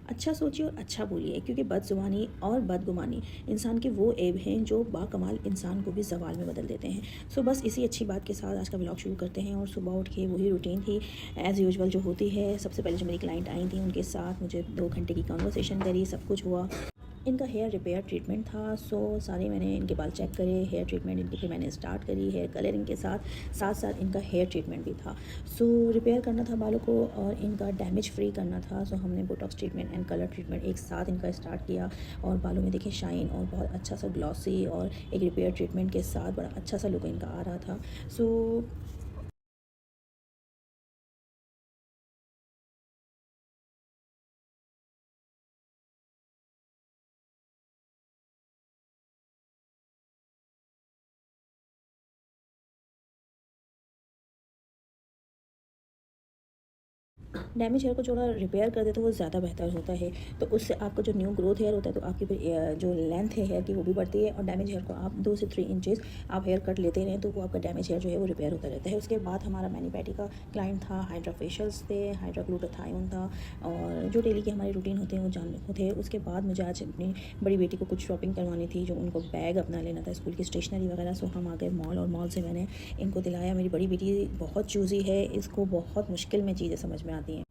अच्छा सोचिए और अच्छा बोलिए, क्योंकि बदज़ुबानी और बदगुमानी इंसान के वो ऐब हैं जो बाकमाल इंसान को भी ज़वाल में बदल देते हैं। सो बस इसी अच्छी बात के साथ आज का व्लॉग शुरू करते हैं। और सुबह उठ के वही रूटीन थी एज़ यूजुअल जो होती है। सबसे पहले जो मेरी क्लाइंट आई थी उनके साथ मुझे 2 घंटे की कन्वर्सेशन करी, सब कुछ हुआ। इनका हेयर रिपेयर ट्रीटमेंट था, सो सारे मैंने इनके बाल चेक करे, हेयर ट्रीटमेंट इनकी फिर मैंने स्टार्ट करी। हेयर कलरिंग के साथ साथ साथ इनका हेयर ट्रीटमेंट भी था। सो रिपेयर करना था बालों को और इनका डैमेज फ्री करना था। सो हमने Botox treatment and colour treatment एक साथ इनका स्टार्ट किया और बालों में देखिए शाइन और बहुत अच्छा सा ग्लॉसी और एक रिपेयर ट्रीटमेंट के साथ बड़ा अच्छा सा लुक इनका आ रहा था। सो डैमेज हेयर को थोड़ा रिपेयर कर दे तो वो ज़्यादा बेहतर होता है। तो उससे आपका जो न्यू ग्रोथ हेयर होता है तो आपकी फिर जो लेंथ है हेयर की वो भी बढ़ती है। और डैमेज हेयर को आप 2 से 3 इंचेस आप हेयर कट लेते रहें तो वो आपका डैमेज हेयर जो है वो रिपेयर होता रहता है। उसके बाद हमारा मैनी पैडी का क्लाइंट था, हाइड्रा फेशियल्स थे, हाइड्रा ग्लूटाथायोन था और जो डेली के हमारे रूटीन होते हैं वो जानने को थे। उसके बाद मुझे आज अपनी बड़ी बेटी को कुछ शॉपिंग करवानी थी, जो उनको बैग अपना लेना था, स्कूल की स्टेशनरी वगैरह। सो हम आ गए मॉल और मॉल से मैंने इनको दिलाया। मेरी बड़ी बेटी बहुत चूज़ी है, इसको बहुत मुश्किल में चीज़ें समझ में आती हैं।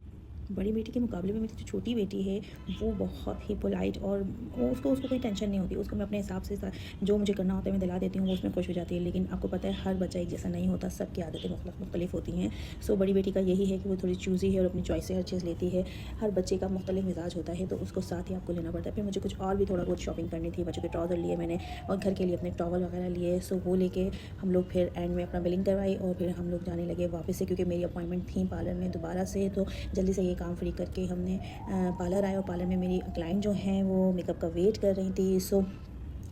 बड़ी बेटी के मुकाबले में मेरी जो छोटी बेटी है वो बहुत ही पोलाइट और वो उसको उसको कोई टेंशन नहीं होती। उसको मैं अपने हिसाब से जो मुझे करना होता है मैं दिला देती हूँ, वो उसमें खुश हो जाती है। लेकिन आपको पता है हर बच्चा एक जैसा नहीं होता, सबकी आदतें मुख्तलिफ होती हैं। सो बड़ी बेटी का यही है कि वो थोड़ी चूज़ी है और अपनी चॉइस से हर चीज़ लेती है। हर बच्चे का मुख्तलिफ मिजाज होता है तो उसको साथ ही आपको लेना पड़ता है। फिर मुझे कुछ और भी थोड़ा बहुत शॉपिंग करनी थी, बच्चों के ट्राउज़र लिए मैंने और घर के लिए अपने टॉवल वगैरह लिए। सो वो लेके हम लोग फिर एंड में अपना बिलिंग करवाई और फिर हम लोग जाने लगे वापस से, क्योंकि मेरी अपॉइंटमेंट थी पार्लर में दोबारा से। तो जल्दी से ये काम फ्री करके हमने पार्लर आए और पार्लर में मेरी क्लाइंट जो हैं वो मेकअप का वेट कर रही थी। सो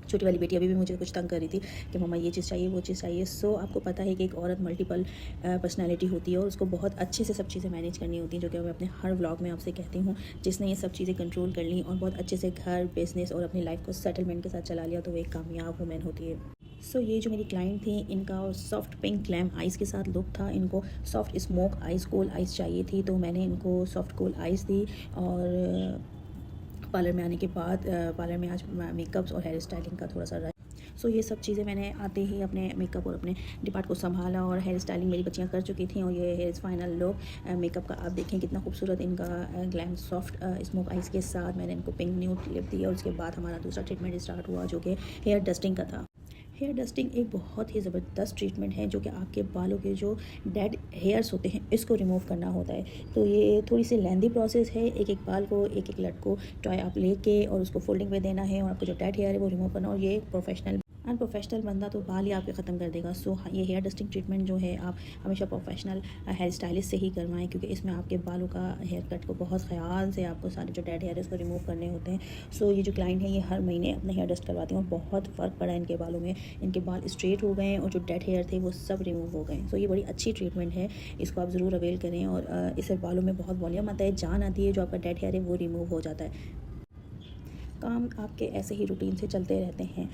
छोटी वाली बेटी अभी भी मुझे कुछ तंग कर रही थी कि मम्मा ये चीज़ चाहिए वो चीज़ चाहिए। सो आपको पता है कि एक औरत मल्टीपल पर्सनैलिटी होती है और उसको बहुत अच्छे से सब चीज़ें मैनेज करनी होती हैं, जो कि मैं अपने हर व्लॉग में आपसे कहती हूँ। जिसने ये सब चीज़ें कंट्रोल कर ली और बहुत अच्छे से घर, बिजनेस और अपनी लाइफ को सेटलमेंट के साथ चला लिया तो वो एक कामयाब वुमेन होती है। सो ये जो मेरी क्लाइंट थी इनका सॉफ्ट पिंक ग्लैम आइज़ के साथ लुक था। इनको सॉफ्ट स्मोक आइज़, कोल आइज़ चाहिए थी, तो मैंने इनको सॉफ्ट कोल आइज़ दी। और पार्लर में आने के बाद पार्लर में आज मेकअप्स और हेयर स्टाइलिंग का थोड़ा सा रहा। सो ये सब चीज़ें मैंने आते ही अपने मेकअप और अपने डिपार्ट को संभाला और हेयर स्टाइलिंग मेरी बच्चियां कर चुकी थी। और ये है फाइनल लुक मेकअप का। आप देखें कितना खूबसूरत इनका ग्लैम सॉफ्ट स्मोक आइज़ के साथ मैंने इनको पिंक न्यूड लिप दी। और उसके बाद हमारा दूसरा ट्रीटमेंट स्टार्ट हुआ जो कि हेयर डस्टिंग का था। हेयर डस्टिंग एक बहुत ही ज़बरदस्त ट्रीटमेंट है जो कि आपके बालों के जो डेड हेयर्स होते हैं इसको रिमूव करना होता है। तो ये थोड़ी सी लेंदी प्रोसेस है। एक एक बाल को, एक एक लट को टॉय आप लेके और उसको फोल्डिंग पे देना है और आपको जो डेड हेयर है वो रिमूव करना। और ये प्रोफेशनल अनप्रोफेशनल बंदा तो बाल ही आपके ख़त्म कर देगा। सो ये हेयर डस्टिंग ट्रीटमेंट जो है आप हमेशा प्रोफेशनल हेयर स्टाइलिस्ट से ही करवाएं, क्योंकि इसमें आपके बालों का हेयर कट को बहुत ख्याल से आपको सारे जो डेड हेयर है उसको रिमूव करने होते हैं। सो ये जो क्लाइंट है ये हर महीने अपना हेयर डस्ट करवाती हैं और बहुत फ़र्क पड़ा है इनके बालों में। इनके बाल स्ट्रेट हो गए हैं और जो डेड हेयर थे वो सब रिमूव हो गए। सो ये बड़ी अच्छी ट्रीटमेंट है, इसको आप ज़रूर अवेल करें। और इससे बालों में बहुत वॉल्यूम आता है, जान आती है, जो आपका डेड हेयर है वो रिमूव हो जाता है। काम आपके ऐसे ही रूटीन से चलते रहते हैं।